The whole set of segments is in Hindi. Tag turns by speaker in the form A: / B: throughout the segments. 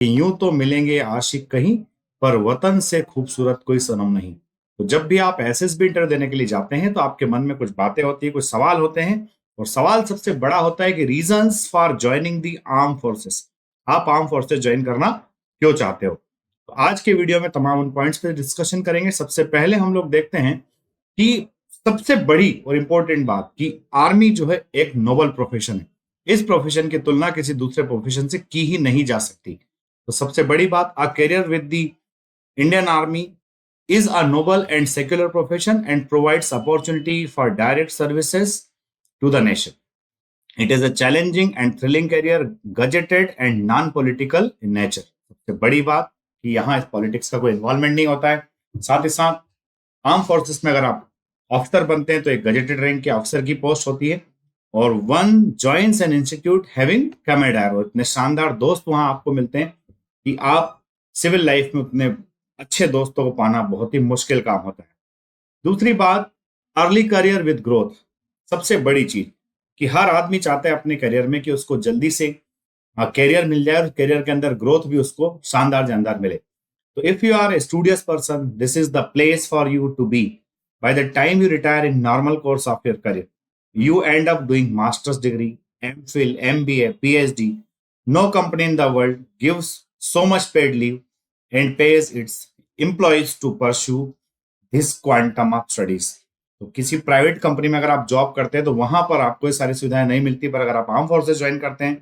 A: कि यूं तो मिलेंगे आशिक कहीं, पर वतन से खूबसूरत कोई सनम नहीं। तो जब भी आप एसएसबी इंटरव्यू देने के लिए जाते हैं तो आपके मन में कुछ बातें होती है, कुछ सवाल होते हैं। और सवाल सबसे बड़ा होता है कि reasons for joining the arm forces. आप आर्म फोर्सेस ज्वाइन करना क्यों चाहते हो? तो आज के वीडियो में तमाम उन पॉइंट्स पे डिस्कशन करेंगे। सबसे पहले हम लोग देखते हैं कि सबसे बड़ी और इंपॉर्टेंट बात कि आर्मी जो है एक नोबल प्रोफेशन है। इस प्रोफेशन की तुलना किसी दूसरे प्रोफेशन से की ही नहीं जा सकती। तो सबसे बड़ी बात, a career with the Indian army is a noble and secular profession and provides opportunity for direct services to the nation. It is a challenging and thrilling career, gadgeted and non-political in nature. सबसे बड़ी बात कि यहाँ इस पॉलिटिक्स का कोई इन्वॉल्वमेंट नहीं होता है। साथ ही साथ आर्म फोर्सेस में अगर आप ऑफिसर बनते हैं तो एक गजेटेड रैंक के ऑफिसर की पोस्ट होती है। और one joins an institute having camaraderie, इतने शानदार दोस्त वहां आपको मिलते हैं कि आप सिविल लाइफ में उतने अच्छे दोस्तों को पाना बहुत ही मुश्किल काम होता है। दूसरी बात, अर्ली करियर विद ग्रोथ। सबसे बड़ी चीज कि हर आदमी चाहता है अपने करियर में कि उसको जल्दी से करियर मिल जाए और करियर के अंदर ग्रोथ भी उसको शानदार जानदार मिले। तो if you are a studious person, this is the place for you to be. By the time you retire in normal course of your career, you end up doing master's degree, MPhil, MBA, PhD. No company in the world gives so much paid leave and pays its employees to pursue this quantum of studies. तो किसी प्राइवेट कंपनी में अगर आप जॉब करते हैं तो वहां पर आपको ये सारी सुविधाएं नहीं मिलती, पर अगर आप आर्म फोर्सेस ज्वाइन करते हैं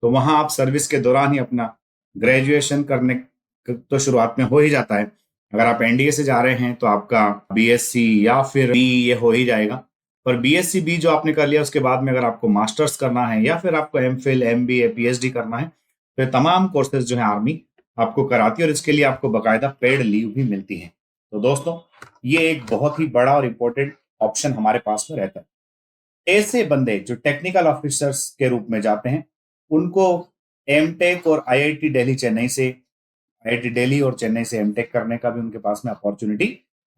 A: तो वहां आप सर्विस के दौरान ही अपना ग्रेजुएशन करने तो शुरुआत में हो ही जाता है। अगर आप एनडीए से जा रहे हैं तो आपका बीएससी या फिर बी ये हो ही जाएगा। पर बीएससी बी जो आपने कर लिया उसके बाद में अगर आपको मास्टर्स करना है या फिर आपको एमफिल, एमबीए, पीएचडी करना है तो ये तमाम कोर्सेज जो है आर्मी आपको कराती है और इसके लिए आपको बाकायदा पेड लीव भी मिलती है। तो दोस्तों, ये एक बहुत ही बड़ा और इंपॉर्टेंट ऑप्शन हमारे पास में रहता है। ऐसे बंदे जो टेक्निकल ऑफिसर्स के रूप में जाते हैं उनको एमटेक और आईआईटी दिल्ली चेन्नई से आईआईटी दिल्ली और चेन्नई से एमटेक करने का भी उनके पास में अपॉर्चुनिटी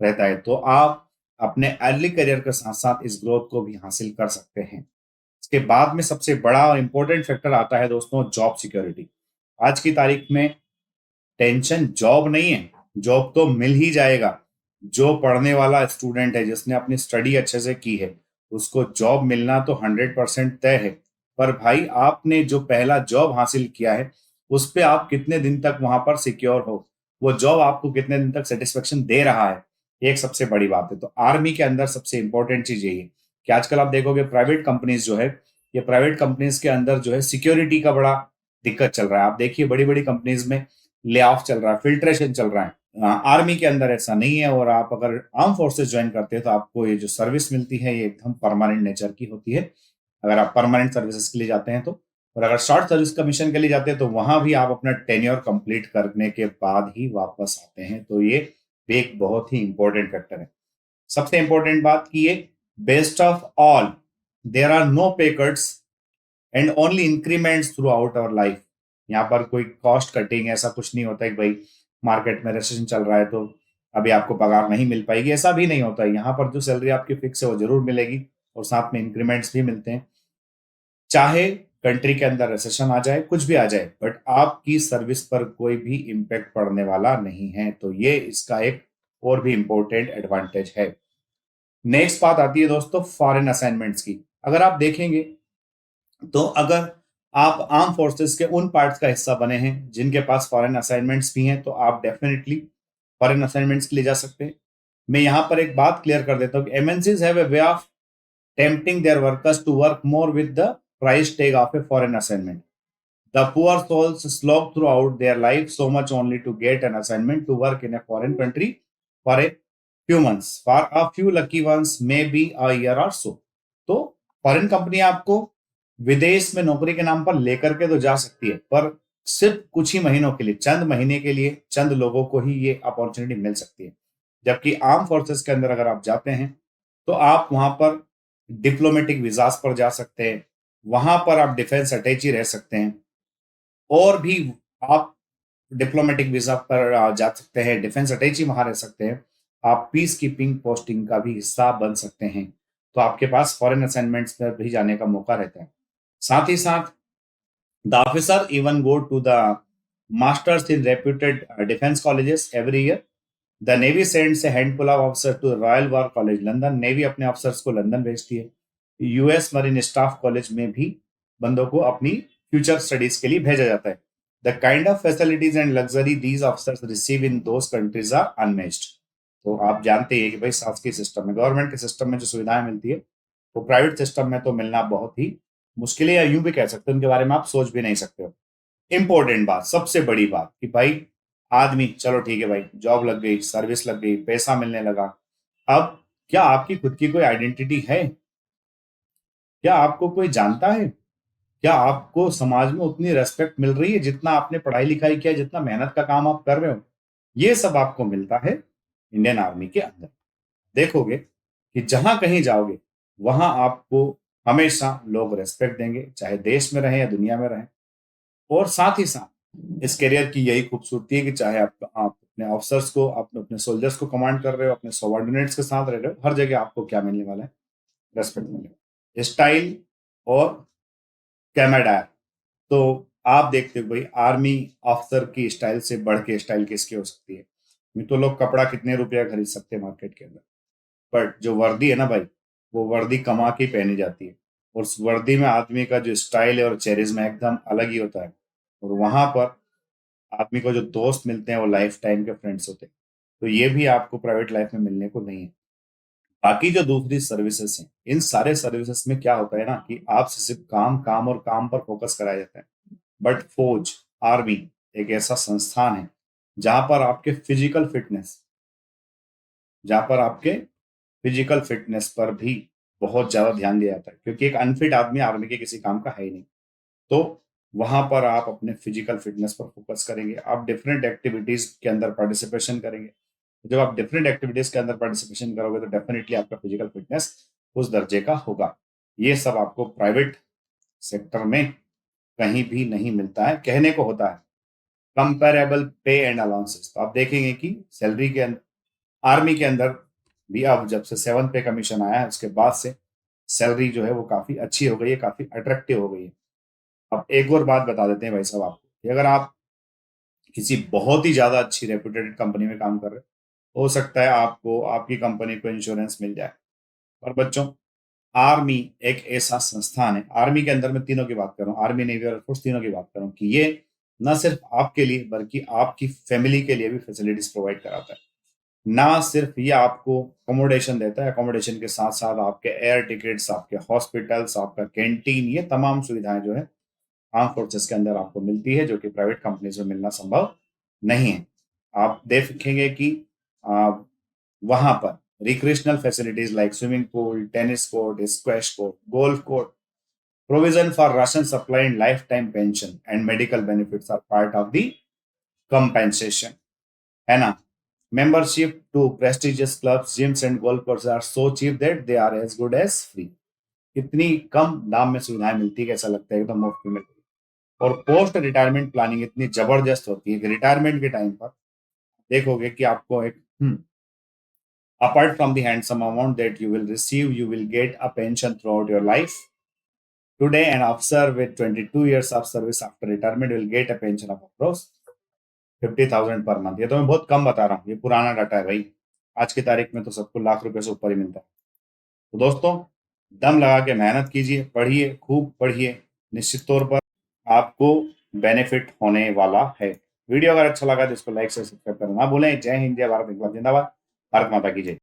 A: रहता है। तो आप अपने अर्ली करियर के साथ साथ इस ग्रोथ को भी हासिल कर सकते हैं। इसके बाद में सबसे बड़ा और इंपॉर्टेंट फैक्टर आता है दोस्तों, जॉब सिक्योरिटी। आज की तारीख में टेंशन जॉब नहीं है, जॉब तो मिल ही जाएगा। जो पढ़ने वाला स्टूडेंट है, जिसने अपनी स्टडी अच्छे से की है, उसको जॉब मिलना तो 100% तय है। पर भाई, आपने जो पहला जॉब हासिल किया है उस पे आप कितने दिन तक वहां पर सिक्योर हो, वो जॉब आपको कितने दिन तक सेटिस्फेक्शन दे रहा है, एक सबसे बड़ी बात है। तो आर्मी के अंदर सबसे इंपॉर्टेंट चीज यही है कि आजकल आप देखोगे प्राइवेट कंपनीज जो है, ये प्राइवेट कंपनीज के अंदर जो है सिक्योरिटी का बड़ा दिक्कत चल रहा है। आप देखिए बड़ी बड़ी कंपनीज में ले ऑफ चल रहा है, फिल्ट्रेशन चल रहा है। आर्मी के अंदर ऐसा नहीं है। और आप अगर आर्म फोर्सेस ज्वाइन करते हैं तो आपको ये जो सर्विस मिलती है ये एकदम परमानेंट नेचर की होती है, अगर आप परमानेंट सर्विसेज के लिए जाते हैं तो। और अगर शॉर्ट सर्विस कमीशन के लिए जाते हैं तो वहां भी आप अपना टेन्योर कंप्लीट करने के बाद ही वापस आते हैं। तो ये एक बहुत ही इंपॉर्टेंट फैक्टर है। सबसे इंपॉर्टेंट बात की ये best of all, there are no pay cuts and only increments throughout our life. यहाँ पर कोई कॉस्ट कटिंग ऐसा कुछ नहीं होता है कि भाई मार्केट में रिसेशन चल रहा है तो अभी आपको पगार नहीं मिल पाएगी, ऐसा भी नहीं होता है। यहाँ पर जो सैलरी आपकी फिक्स है वो जरूर मिलेगी और साथ में इंक्रीमेंट्स भी मिलते हैं। चाहे कंट्री के अंदर रिसेशन आ जाए, कुछ भी आ जाए, बट आपकी सर्विस पर कोई भी इम्पैक्ट पड़ने वाला नहीं है। तो ये इसका एक और भी इंपॉर्टेंट एडवांटेज है। नेक्स्ट बात आती है दोस्तों फॉरेन असाइनमेंट्स की। अगर आप देखेंगे तो अगर आप आर्म फोर्सेस के उन पार्ट्स का हिस्सा बने हैं जिनके पास फॉरेन असाइनमेंट्स भी हैं तो आप डेफिनेटली फॉरेन असाइनमेंट्स के लिए जा सकते हैं। मैं यहाँ पर एक बात क्लियर कर देता हूँ कि MNCs have a way of tempting their workers to work more with the price tag of a foreign assignment. The poor souls slog throughout their life so much only to get an assignment to work in a foreign country for a few months. For a few lucky ones, maybe a year or so. तो फॉरेन कंपनी आपको विदेश में नौकरी के नाम पर लेकर के तो जा सकती है, पर सिर्फ कुछ ही महीनों के लिए, चंद महीने के लिए, चंद लोगों को ही ये अपॉर्चुनिटी मिल सकती है। जबकि आर्म फोर्सेस के अंदर अगर आप जाते हैं तो आप वहां पर डिप्लोमेटिक वीजास पर जा सकते हैं, वहां पर आप डिफेंस अटैची रह सकते हैं, और भी आप डिप्लोमेटिक वीजा पर जा सकते हैं, डिफेंस अटैची वहां रह सकते हैं, आप पीस कीपिंग पोस्टिंग का भी हिस्सा बन सकते हैं। तो आपके पास फॉरेन असाइनमेंट्स पर भी जाने का मौका रहता है। साथ ही साथ the officer even go to the masters in reputed defense colleges every year. The Navy sends a handful of officers to Royal War College, London. Navy अपने ऑफिसर्स को लंदन भेजती है. यूएस मरीन स्टाफ कॉलेज में भी बंदों को अपनी फ्यूचर स्टडीज के लिए भेजा जाता है. The kind of facilities and luxury these officers receive in those countries are unmatched. तो आप जानते हैं कि भाई शासकीय सिस्टम में, गवर्नमेंट के सिस्टम में जो सुविधाएं मिलती है वो प्राइवेट सिस्टम में तो मिलना बहुत ही मुश्किल है, या यूं भी कह सकते हैं उनके बारे में आप सोच भी नहीं सकते हो. इंपॉर्टेंट बात, सबसे बड़ी बात कि भाई आदमी, चलो ठीक है भाई, जॉब लग गई, सर्विस लग गई, पैसा मिलने लगा. अब क्या आपकी खुद की कोई आइडेंटिटी है? क्या आपको कोई जानता है? क्या आपको समाज में उतनी रेस्पेक्ट मिल रही है जितना आपने पढ़ाई लिखाई किया, जितना मेहनत का काम आप कर रहे हो? ये सब आपको मिलता है इंडियन आर्मी के अंदर. देखोगे कि जहां कहीं जाओगे वहां आपको हमेशा लोग रेस्पेक्ट देंगे, चाहे देश में रहे या दुनिया में रहे. और साथ ही साथ इस करियर की यही खूबसूरती है कि चाहे आप अपने ऑफिसर्स को, अपने सोल्जर्स को कमांड कर रहे हो, अपने सबॉर्डिनेट्स के साथ रह रहे हो, हर जगह आपको क्या मिलने वाला है? रेस्पेक्ट मिलेगा. स्टाइल और कैमेडार. तो आप देखते हो भाई, आर्मी ऑफिसर की स्टाइल से बढ़ के स्टाइल किसकी हो सकती है? नहीं तो लोग कपड़ा कितने रुपया खरीद सकते हैं मार्केट के अंदर, बट जो वर्दी है ना भाई, वो वर्दी कमा के पहनी जाती है. और उस वर्दी में आदमी का जो स्टाइल है और चेरिज्मा एकदम अलग ही होता है. और वहां पर आदमी को जो दोस्त मिलते हैं वो लाइफ टाइम के फ्रेंड्स होते हैं. तो ये भी आपको प्राइवेट लाइफ में मिलने को नहीं है. बाकी जो दूसरी सर्विसेज हैं, इन सारे सर्विसेज में क्या होता है ना कि आपसे सिर्फ काम काम और काम पर फोकस कराया जाता है. बट फौज, आर्मी एक ऐसा संस्थान है जहां पर आपके फिजिकल फिटनेस पर भी बहुत ज्यादा ध्यान दिया जाता है, क्योंकि एक अनफिट आदमी आर्मी के किसी काम का है ही नहीं. तो वहां पर आप अपने फिजिकल फिटनेस पर फोकस करेंगे, आप डिफरेंट एक्टिविटीज के अंदर पार्टिसिपेशन करेंगे. जब आप डिफरेंट एक्टिविटीज के अंदर पार्टिसिपेशन करोगे तो डेफिनेटली आपका फिजिकल फिटनेस उस दर्जे का होगा. ये सब आपको प्राइवेट सेक्टर में कहीं भी नहीं मिलता है. कहने को होता है कंपेरेबल पे एंड अलाउंसेस. तो आप देखेंगे कि सैलरी के अंदर, आर्मी के अंदर भी अब जब से 7th पे कमीशन आया है उसके बाद से सैलरी जो है वो काफी अच्छी हो गई है, काफी अट्रैक्टिव हो गई है. अब एक और बात बता देते हैं भाई साहब आपको कि अगर आप किसी बहुत ही ज्यादा अच्छी रेपुटेड कंपनी में काम कर रहे हो सकता है आपको आपकी कंपनी को इंश्योरेंस मिल जाए. और बच्चों, आर्मी एक ऐसा संस्थान है, आर्मी के अंदर मैं तीनों की बात कर रहा हूँ, आर्मी नेवी और एयरफोर्स तीनों की बात कर रहा हूँ, कि ये न सिर्फ आपके लिए बल्कि आपकी फैमिली के लिए भी फैसिलिटीज प्रोवाइड कराता है. ना सिर्फ ये आपको अकोमोडेशन देता है, अकोमोडेशन के साथ साथ आपके एयर टिकट्स, आपके हॉस्पिटल्स, आपका कैंटीन, ये तमाम सुविधाएं जो है आर्म फोर्सेस के अंदर आपको मिलती है, जो कि प्राइवेट कंपनीज में मिलना संभव नहीं है. आप देखेंगे कि वहां पर recreational facilities like swimming pool, tennis court, squash court, golf court, provision for ration supply and lifetime pension and medical benefits are part of the compensation, है ना. Membership to prestigious clubs, gyms and golf courses are so cheap that they are as good as free. इतनी कम दाम में सुविधाएं मिलती है कि ऐसा लगता है एकदम मुफ्त में मिलती है. और पोस्ट रिटायरमेंट प्लानिंग इतनी जबरदस्त होती है कि रिटायरमेंट के टाइम पर देखोगे कि आपको एक apart from the handsome amount that you will receive, you will get a pension throughout your life. Today, an officer with 22 years of service after retirement will get a pension of approx 50,000 per month. ये तो मैं बहुत कम बता रहा हूँ, ये पुराना डाटा है भाई. आज की तारीख में तो सबको लाख रुपए से ऊपर ही मिलता है. तो दोस्तों, दम लगा के मेहनत कीजिए, पढ़िए, खूब पढ़िए, निश्चित तौर पर आपको बेनिफिट होने वाला है. वीडियो अगर अच्छा लगा तो इसको लाइक से सब्सक्राइब करना ना भूलें. जय हिंद, जय भारत, जिंदाबाद. भारत माता की जय.